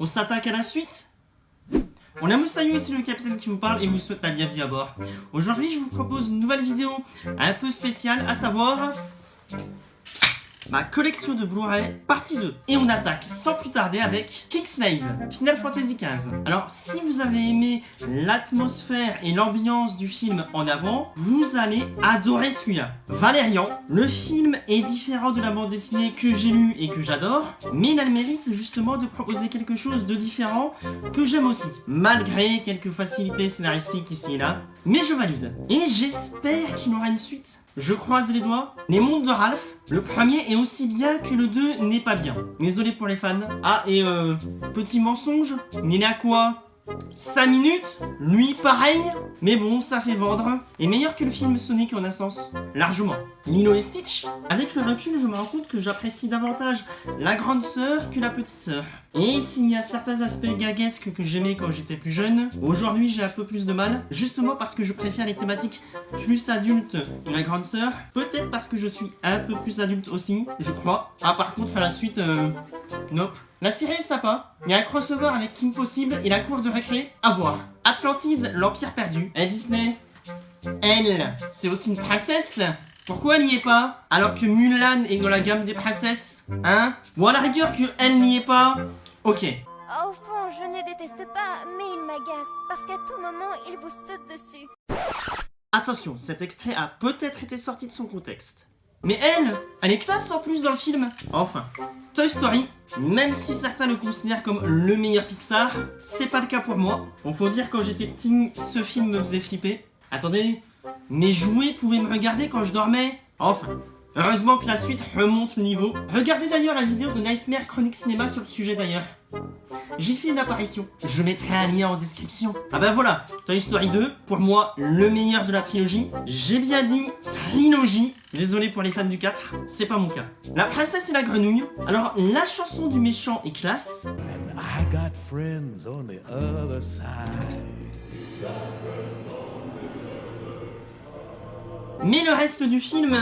On s'attaque à la suite. On a Moussaillou, ici le capitaine qui vous parle et vous souhaite la bienvenue à bord. Aujourd'hui je vous propose une nouvelle vidéo un peu spéciale, à savoir ma collection de Blu-ray partie 2. Et on attaque sans plus tarder avec Kingsslave, Final Fantasy XV. Alors si vous avez aimé l'atmosphère et l'ambiance du film en avant, vous allez adorer celui-là. Valérian, le film est différent de la bande dessinée que j'ai lue et que j'adore, mais il a le mérite justement de proposer quelque chose de différent que j'aime aussi, malgré quelques facilités scénaristiques ici et là. Mais je valide. Et j'espère qu'il y aura une suite. Je croise les doigts. Les mondes de Ralph, le premier est aussi bien que le 2 n'est pas bien. Désolé pour les fans. Ah, et petit mensonge, il est à quoi 5 minutes, lui pareil, mais bon, ça fait vendre. Et meilleur que le film Sonic en un sens, largement. Lilo et Stitch, avec le recul, je me rends compte que j'apprécie davantage la grande sœur que la petite sœur. Et s'il y a certains aspects gaguesques que j'aimais quand j'étais plus jeune, aujourd'hui j'ai un peu plus de mal, justement parce que je préfère les thématiques plus adultes de la grande sœur, peut-être parce que je suis un peu plus adulte aussi, je crois. Ah, par contre, la suite, nope. La série est sympa, il y a un crossover avec Kim Possible et la cour de récré, à voir. Atlantide, l'Empire perdu. Et Disney, elle, c'est aussi une princesse. Pourquoi elle n'y est pas alors que Mulan est dans la gamme des princesses? Hein? Bon, à la rigueur que elle n'y est pas, ok. Au fond, je ne déteste pas, mais il m'agace, parce qu'à tout moment, il vous saute dessus. Attention, cet extrait a peut-être été sorti de son contexte. Mais elle est classe en plus dans le film. Enfin, Toy Story, même si certains le considèrent comme le meilleur Pixar, c'est pas le cas pour moi. Bon, faut dire, quand j'étais petit, ce film me faisait flipper. Attendez, mes jouets pouvaient me regarder quand je dormais. Enfin, heureusement que la suite remonte le niveau. Regardez d'ailleurs la vidéo de Nightmare Chronique Cinéma sur le sujet d'ailleurs. J'y fais une apparition. Je mettrai un lien en description. Ah bah voilà, Toy Story 2, pour moi, le meilleur de la trilogie. J'ai bien dit trilogie. Désolé pour les fans du 4, c'est pas mon cas. La princesse et la grenouille. Alors, la chanson du méchant est classe. And I got friends on the other side. Mais le reste du film...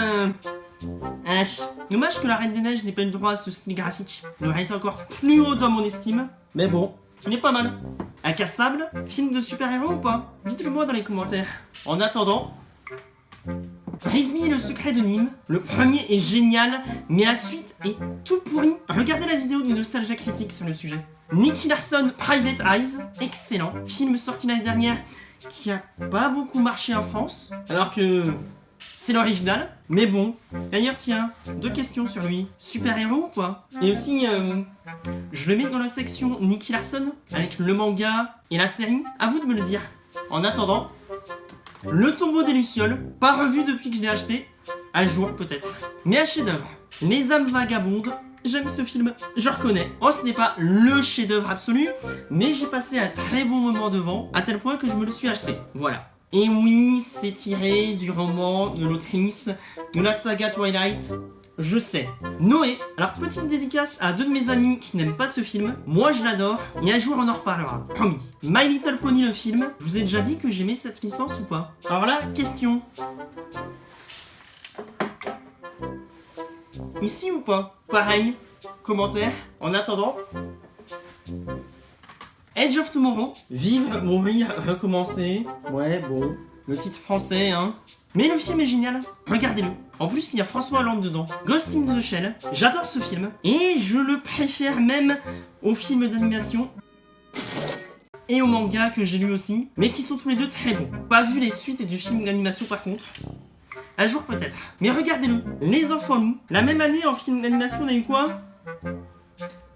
dommage que la Reine des Neiges n'ait pas eu le droit à ce style graphique. Il aurait été encore plus haut dans mon estime. Mais bon, il est pas mal. Incassable, film de super-héros ou pas? Dites-le moi dans les commentaires. En attendant... Brise-Me et le secret de Nîmes. Le premier est génial, mais la suite est tout pourri. Regardez la vidéo de Nostalgia Critique sur le sujet. Nicky Larson, Private Eyes, excellent. Film sorti l'année dernière qui a pas beaucoup marché en France, alors que... c'est l'original, mais bon. D'ailleurs, tiens, 2 questions sur lui. Super-héros ou pas? Et aussi, je le mets dans la section Nicky Larson, avec le manga et la série. À vous de me le dire. En attendant, Le Tombeau des Lucioles, pas revu depuis que je l'ai acheté. Un jour, peut-être. Mais un chef-d'œuvre. Les âmes vagabondes. J'aime ce film, je reconnais. Oh, ce n'est pas le chef-d'œuvre absolu, mais j'ai passé un très bon moment devant, à tel point que je me le suis acheté. Voilà. Et oui, c'est tiré du roman de l'autrice de la saga Twilight. Je sais. Noé. Alors, petite dédicace à 2 de mes amis qui n'aiment pas ce film. Moi, je l'adore. Et un jour, on en reparlera. Promis. My Little Pony, le film. Je vous ai déjà dit que j'aimais cette licence ou pas? Alors là, question. Ici ou pas? Pareil. Commentaire. En attendant... Edge of Tomorrow, vivre, mourir, recommencer. Ouais, bon, le titre français, hein. Mais le film est génial, regardez-le. En plus, il y a François Hollande dedans. Ghost in the Shell, j'adore ce film. Et je le préfère même aux films d'animation et au manga que j'ai lu aussi, mais qui sont tous les deux très bons. Pas vu les suites du film d'animation par contre. Un jour peut-être. Mais regardez-le, Les Enfants Loups. La même année en film d'animation, on a eu quoi?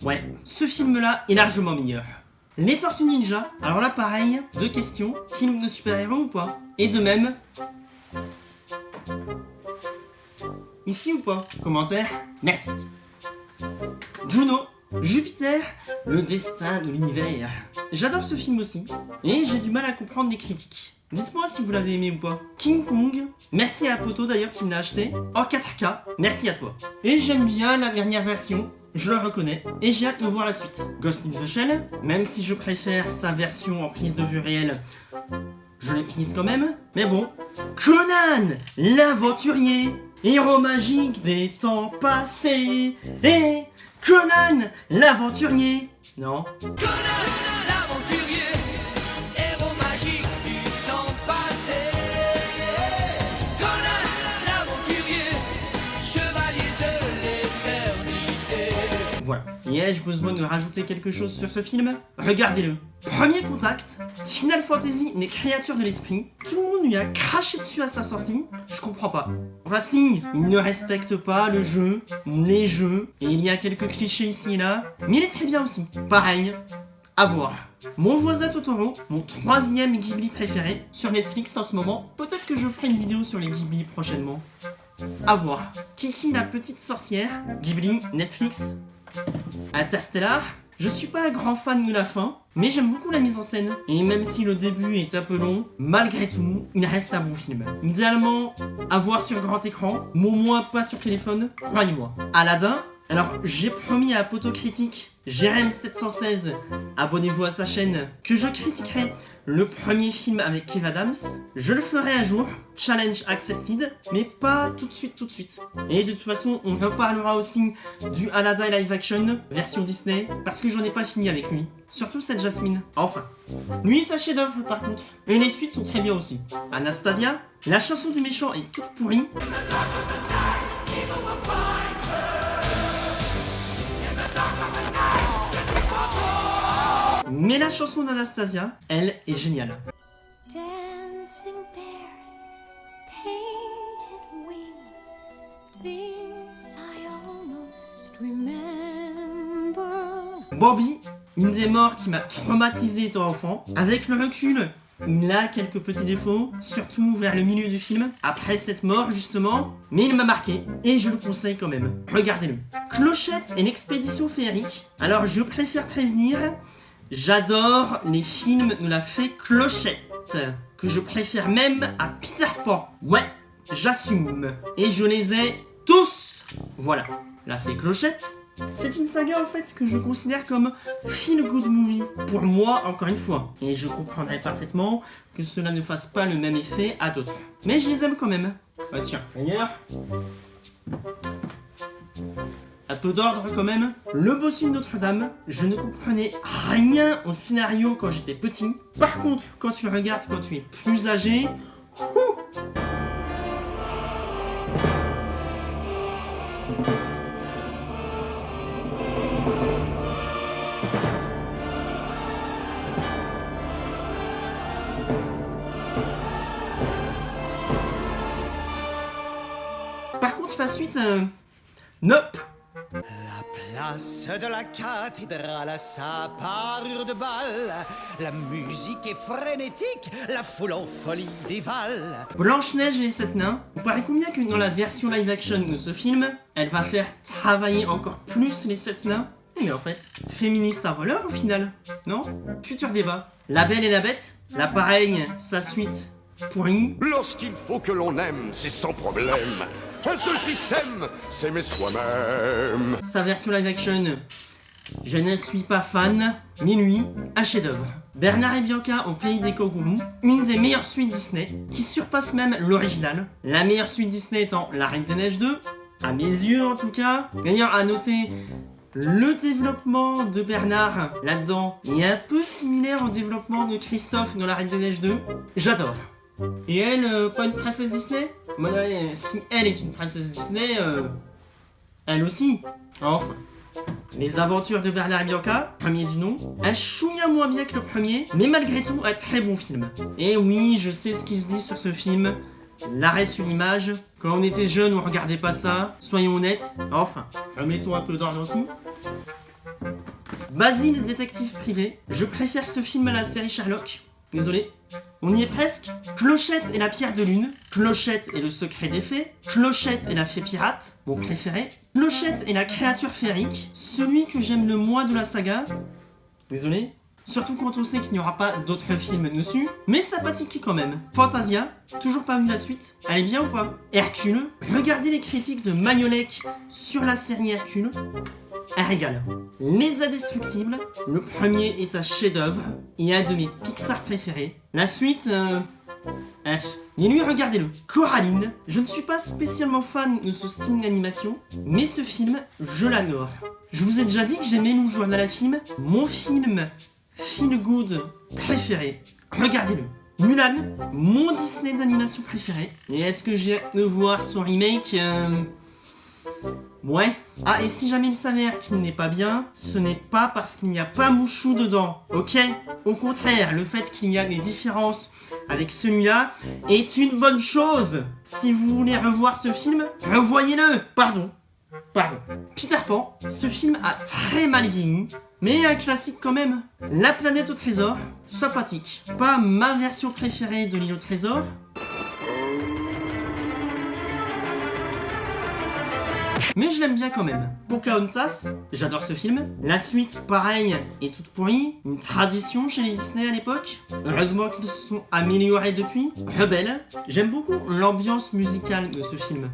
Ouais, ce film-là est largement meilleur. Les Tortues Ninja, alors là pareil, 2 questions, film de super-héros ou pas? Et de même... Ici ou pas? Commentaire, merci. Juno, Jupiter, le destin de l'univers. J'adore ce film aussi, et j'ai du mal à comprendre les critiques. Dites-moi si vous l'avez aimé ou pas. King Kong, merci à Poto d'ailleurs qui me l'a acheté. En 4K, merci à toi. Et j'aime bien la dernière version. Je le reconnais, et j'ai hâte de voir la suite. Ghost in the Shell, même si je préfère sa version en prise de vue réelle, je l'ai prise quand même. Mais bon, Conan, l'aventurier, héros magique des temps passés. Et Conan, l'aventurier, Non. L'aventurier, héros magique du temps passé. Conan, l'aventurier, chevalier de l'éternité. Voilà. Et ai-je besoin de rajouter quelque chose sur ce film? Regardez-le. Premier contact, Final Fantasy, les créatures de l'esprit. Tout le monde lui a craché dessus à sa sortie. Je comprends pas. Enfin si, il ne respecte pas le jeu, les jeux, et il y a quelques clichés ici et là. Mais il est très bien aussi. Pareil, à voir. Mon voisin Totoro, mon 3e Ghibli préféré, sur Netflix en ce moment. Peut-être que je ferai une vidéo sur les Ghibli prochainement. À voir. Kiki la petite sorcière, Ghibli, Netflix. Interstellar, je suis pas un grand fan de la fin, mais j'aime beaucoup la mise en scène. Et même si le début est un peu long, malgré tout, il reste un bon film. Idéalement, à voir sur grand écran, mais au moins pas sur téléphone, croyez-moi. Aladdin, alors j'ai promis à Potocritique, Jérém716, abonnez-vous à sa chaîne, que je critiquerai le premier film avec Kev Adams. Je le ferai un jour, challenge accepted, mais pas tout de suite. Et de toute façon, on reparlera aussi du Aladdin live action, version Disney, parce que j'en ai pas fini avec lui. Surtout cette Jasmine. Enfin, lui est un chef-d'œuvre par contre. Et les suites sont très bien aussi. Anastasia, la chanson du méchant est toute pourrie. Mais la chanson d'Anastasia, elle est géniale. Dancing bears, painted wings, things I almost remember. Bambi, une des morts qui m'a traumatisé étant enfant. Avec le recul, il a quelques petits défauts, surtout vers le milieu du film, après cette mort justement, mais il m'a marqué, et je le conseille quand même. Regardez-le. Clochette et l'expédition féerique. Alors je préfère prévenir, j'adore les films de la fée Clochette, que je préfère même à Peter Pan. Ouais, j'assume. Et je les ai tous. Voilà, la fée Clochette, c'est une saga en fait que je considère comme feel good movie. Pour moi, encore une fois. Et je comprendrais parfaitement que cela ne fasse pas le même effet à d'autres. Mais je les aime quand même. Ah tiens, d'ailleurs... Un peu d'ordre quand même. Le bossu de Notre-Dame, je ne comprenais rien au scénario quand j'étais petit. Par contre, quand tu regardes quand tu es plus âgé, par contre la suite, nope. La place de la cathédrale a sa parure de bal. La musique est frénétique, la foule en folie dévale. Blanche-Neige et les 7 nains, vous paraît combien que dans la version live action de ce film, elle va faire travailler encore plus les 7 nains? Mais en fait, féministe à voleur au final, non? Futur débat. La Belle et la Bête, là pareil, sa suite pourrie. Lorsqu'il faut que l'on aime, c'est sans problème. Un seul système, s'aimer soi-même. Sa version live action, je ne suis pas fan, mais lui, un chef-d'œuvre. Bernard et Bianca au pays des kangourous, une des meilleures suites Disney, qui surpasse même l'original. La meilleure suite Disney étant La Reine des Neiges 2, à mes yeux en tout cas. D'ailleurs, à noter, le développement de Bernard là-dedans est un peu similaire au développement de Christophe dans La Reine des Neiges 2. J'adore. Et elle, pas une princesse Disney? Bon, si elle est une princesse Disney, elle aussi. Enfin. Les aventures de Bernard et Bianca, premier du nom, un chouïa moins bien que le premier, mais malgré tout un très bon film. Et oui, je sais ce qui se dit sur ce film, l'arrêt sur l'image, quand on était jeune on regardait pas ça, soyons honnêtes. Enfin, remettons un peu d'ordre aussi. Basile, détective privé, je préfère ce film à la série Sherlock. Désolé. On y est presque. Clochette et la pierre de lune. Clochette et le secret des fées. Clochette et la fée pirate, mon préféré. Clochette et la créature féerique, celui que j'aime le moins de la saga. Désolé. Surtout quand on sait qu'il n'y aura pas d'autres films dessus. Mais sympathique quand même. Fantasia, toujours pas vu la suite. Elle est bien ou pas? Hercule, regardez les critiques de Magnolek sur la série Hercule. Un régal. Les Indestructibles, le premier est un chef-d'œuvre et un de mes Pixar préférés. La suite, Mais lui, regardez-le. Coraline. Je ne suis pas spécialement fan de ce style d'animation, mais ce film, je l'adore. Je vous ai déjà dit que j'aimais Lou Journal à film. Mon film feel good préféré. Regardez-le. Mulan, mon Disney d'animation préféré. Et est-ce que j'ai hâte de voir son remake Ouais. Ah, et si jamais il s'avère qu'il n'est pas bien, ce n'est pas parce qu'il n'y a pas Mouchou dedans, ok? Au contraire, le fait qu'il y a des différences avec celui-là est une bonne chose. Si vous voulez revoir ce film, revoyez-le. Pardon. Peter Pan, ce film a très mal vieilli, mais un classique quand même. La planète au trésor, sympathique. Pas ma version préférée de l'île au trésor. Mais je l'aime bien quand même. Pocahontas, j'adore ce film. La suite, pareil, est toute pourrie. Une tradition chez les Disney à l'époque. Heureusement qu'ils se sont améliorés depuis. Rebelle, j'aime beaucoup l'ambiance musicale de ce film.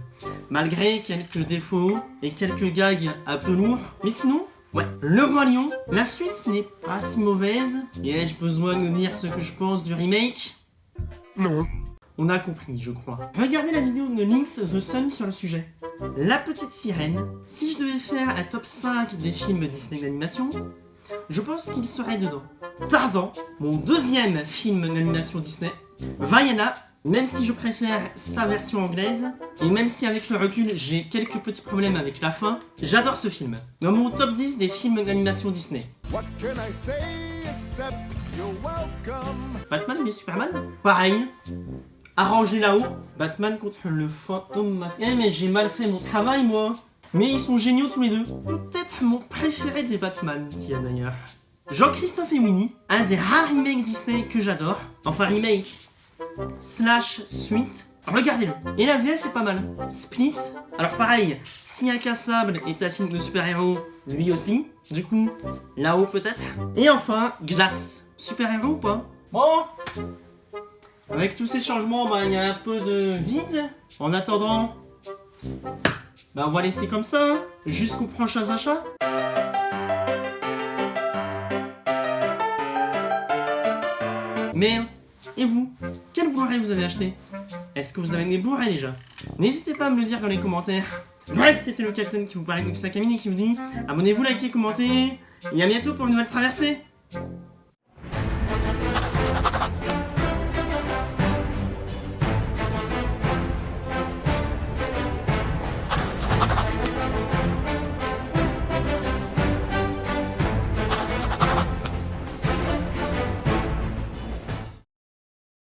Malgré quelques défauts et quelques gags un peu lourds. Mais sinon, ouais. Le Roi Lion, la suite n'est pas si mauvaise. Et ai-je besoin de dire ce que je pense du remake? Non. On a compris, je crois. Regardez la vidéo de Lynx The Sun sur le sujet. La petite sirène, si je devais faire un top 5 des films Disney d'animation, je pense qu'il serait dedans. Tarzan, mon deuxième film d'animation Disney. Vaiana, même si je préfère sa version anglaise, et même si avec le recul j'ai quelques petits problèmes avec la fin, j'adore ce film. Dans mon top 10 des films d'animation Disney. What can I say except you're welcome? Batman et Superman, pareil. Arrangé là-haut, Batman contre le fantôme masqué. Eh mais j'ai mal fait mon travail moi. Mais ils sont géniaux tous les deux. Peut-être mon préféré des Batman, tiens d'ailleurs. Jean-Christophe et Winnie, un des rares remakes Disney que j'adore. Enfin remake / suite. Regardez-le. Et la VF est pas mal. Split. Alors pareil, si Incassable est un film de super-héros, lui aussi. Du coup, là-haut peut-être. Et enfin, Glace. Super-héros ou pas? Bon. Avec tous ces changements, bah, il y a un peu de vide. En attendant, bah, on va laisser comme ça, hein, jusqu'aux prochains achats. Mais, et vous? Quel Blu-ray vous avez acheté? Est-ce que vous avez des Blu-ray déjà? N'hésitez pas à me le dire dans les commentaires. Bref, c'était le Capitaine qui vous parlait de Sakamine et qui vous dit abonnez-vous, likez, commentez, et à bientôt pour une nouvelle traversée.